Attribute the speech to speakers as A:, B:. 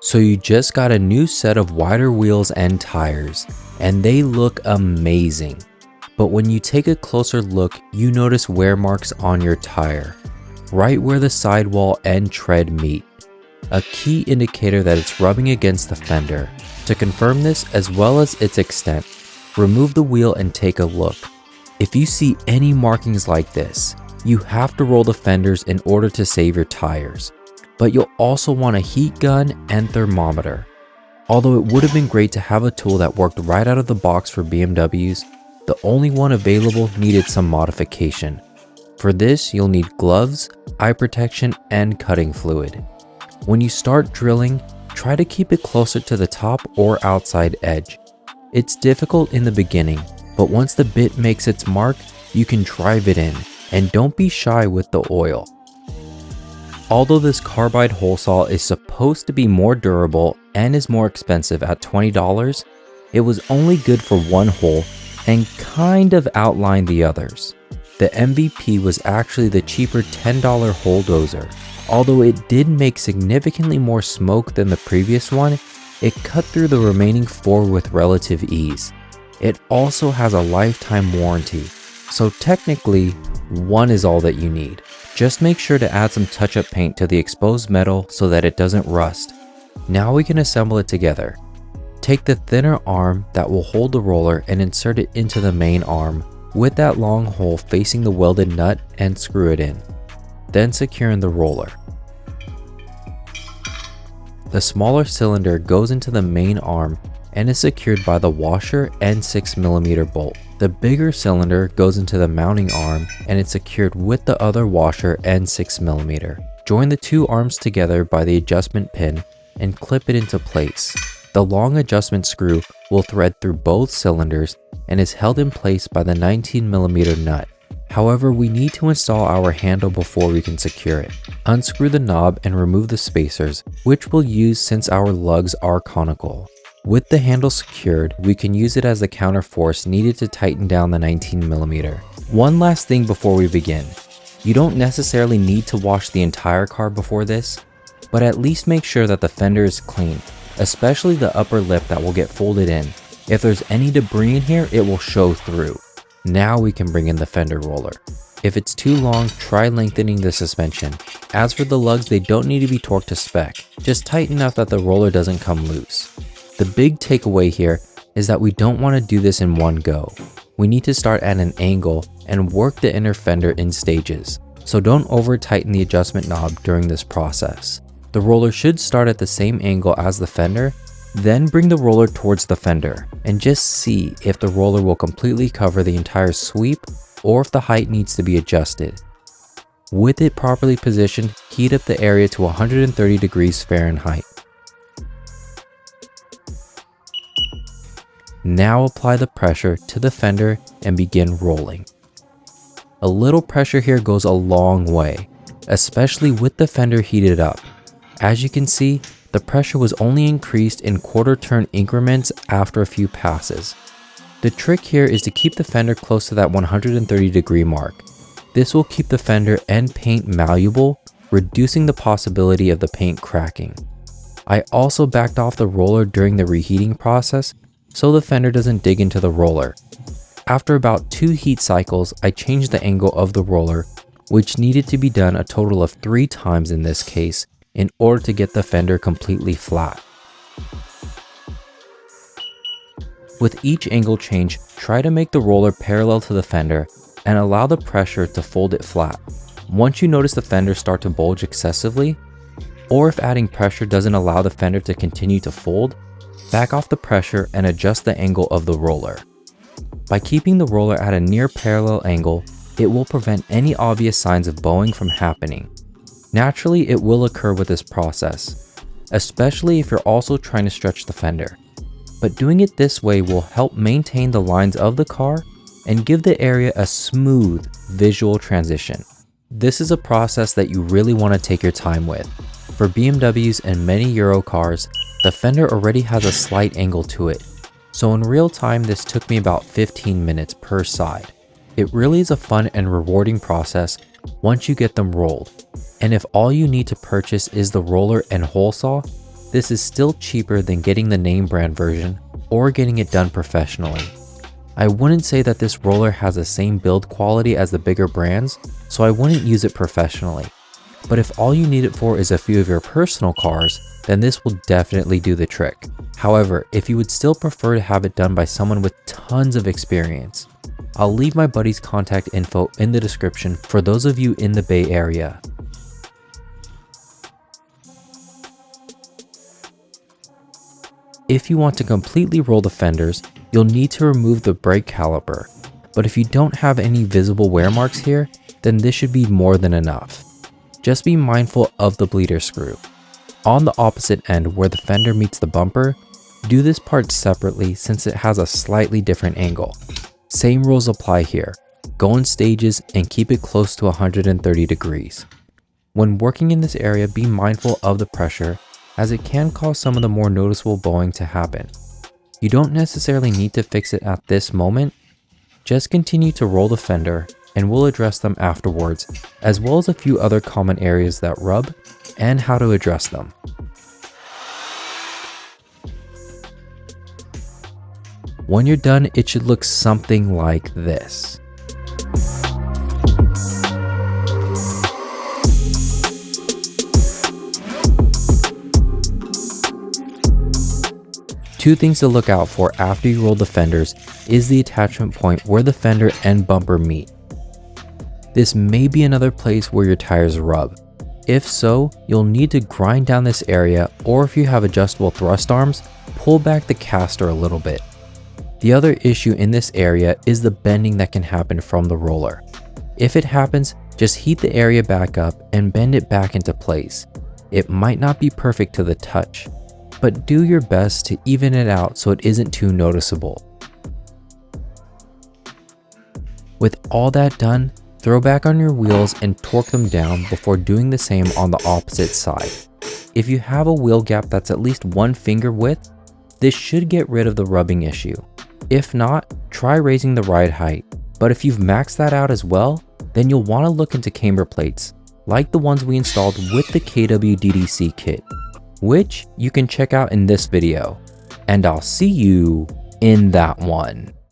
A: So you just got a new set of wider wheels and tires, and they look amazing. But when you take a closer look, you notice wear marks on your tire, right where the sidewall and tread meet. A key indicator that it's rubbing against the fender. To confirm this as well as its extent, remove the wheel and take a look. If you see any markings like this, you have to roll the fenders in order to save your tires. But you'll also want a heat gun and thermometer. Although it would have been great to have a tool that worked right out of the box for BMWs, the only one available needed some modification. For this, you'll need gloves, eye protection, and cutting fluid. When you start drilling, try to keep it closer to the top or outside edge. It's difficult in the beginning, but once the bit makes its mark, you can drive it in, and don't be shy with the oil. Although this carbide hole saw is supposed to be more durable and is more expensive at $20, it was only good for one hole and kind of outlined the others. The MVP was actually the cheaper $10 hole dozer. Although it did make significantly more smoke than the previous one, it cut through the remaining 4 with relative ease. It also has a lifetime warranty, so technically, 1 is all that you need. Just make sure to add some touch-up paint to the exposed metal so that it doesn't rust. Now we can assemble it together. Take the thinner arm that will hold the roller and insert it into the main arm with that long hole facing the welded nut and screw it in. Then secure in the roller. The smaller cylinder goes into the main arm and is secured by the washer and 6mm bolt. The bigger cylinder goes into the mounting arm and it's secured with the other washer and 6mm. Join the two arms together by the adjustment pin and clip it into place. The long adjustment screw will thread through both cylinders and is held in place by the 19mm nut. However, we need to install our handle before we can secure it. Unscrew the knob and remove the spacers, which we'll use since our lugs are conical. With the handle secured, we can use it as the counterforce needed to tighten down the 19mm. One last thing before we begin. You don't necessarily need to wash the entire car before this, but at least make sure that the fender is clean, especially the upper lip that will get folded in. If there's any debris in here, it will show through. Now we can bring in the fender roller. If it's too long, try lengthening the suspension. As for the lugs, they don't need to be torqued to spec, just tight enough that the roller doesn't come loose. The big takeaway here is that we don't want to do this in one go. We need to start at an angle and work the inner fender in stages, so don't over tighten the adjustment knob during this process. The roller should start at the same angle as the fender, then bring the roller towards the fender and just see if the roller will completely cover the entire sweep or if the height needs to be adjusted. With it properly positioned, heat up the area to 130 degrees Fahrenheit. Now apply the pressure to the fender and begin rolling. A little pressure here goes a long way, especially with the fender heated up. As you can see, the pressure was only increased in quarter turn increments after a few passes. The trick here is to keep the fender close to that 130 degree mark. This will keep the fender and paint malleable, reducing the possibility of the paint cracking. I also backed off the roller during the reheating process so the fender doesn't dig into the roller. After about 2 heat cycles, I changed the angle of the roller, which needed to be done a total of 3 times in this case, in order to get the fender completely flat. With each angle change, try to make the roller parallel to the fender and allow the pressure to fold it flat. Once you notice the fender start to bulge excessively, or if adding pressure doesn't allow the fender to continue to fold, back off the pressure and adjust the angle of the roller. By keeping the roller at a near parallel angle, it will prevent any obvious signs of bowing from happening. Naturally, it will occur with this process, especially if you're also trying to stretch the fender. But doing it this way will help maintain the lines of the car and give the area a smooth visual transition. This is a process that you really want to take your time with. For BMWs and many Euro cars, the fender already has a slight angle to it, so in real time this took me about 15 minutes per side. It really is a fun and rewarding process once you get them rolled, and if all you need to purchase is the roller and hole saw, this is still cheaper than getting the name brand version or getting it done professionally. I wouldn't say that this roller has the same build quality as the bigger brands, so I wouldn't use it professionally. But if all you need it for is a few of your personal cars, then this will definitely do the trick. However, if you would still prefer to have it done by someone with tons of experience, I'll leave my buddy's contact info in the description for those of you in the Bay Area. If you want to completely roll the fenders, you'll need to remove the brake caliper, but if you don't have any visible wear marks here, then this should be more than enough. Just be mindful of the bleeder screw. On the opposite end where the fender meets the bumper, do this part separately since it has a slightly different angle. Same rules apply here. Go in stages and keep it close to 130 degrees. When working in this area, be mindful of the pressure as it can cause some of the more noticeable bowing to happen. You don't necessarily need to fix it at this moment. Just continue to roll the fender and we'll address them afterwards, as well as a few other common areas that rub and how to address them. When you're done, it should look something like this. Two things to look out for after you roll the fenders is the attachment point where the fender and bumper meet. This may be another place where your tires rub. If so, you'll need to grind down this area, or if you have adjustable thrust arms, pull back the caster a little bit. The other issue in this area is the bending that can happen from the roller. If it happens, just heat the area back up and bend it back into place. It might not be perfect to the touch, but do your best to even it out so it isn't too noticeable. With all that done, throw back on your wheels and torque them down before doing the same on the opposite side. If you have a wheel gap that's at least 1 finger width, this should get rid of the rubbing issue. If not, try raising the ride height, but if you've maxed that out as well, then you'll want to look into camber plates, like the ones we installed with the KW DDC kit, which you can check out in this video, and I'll see you in that one.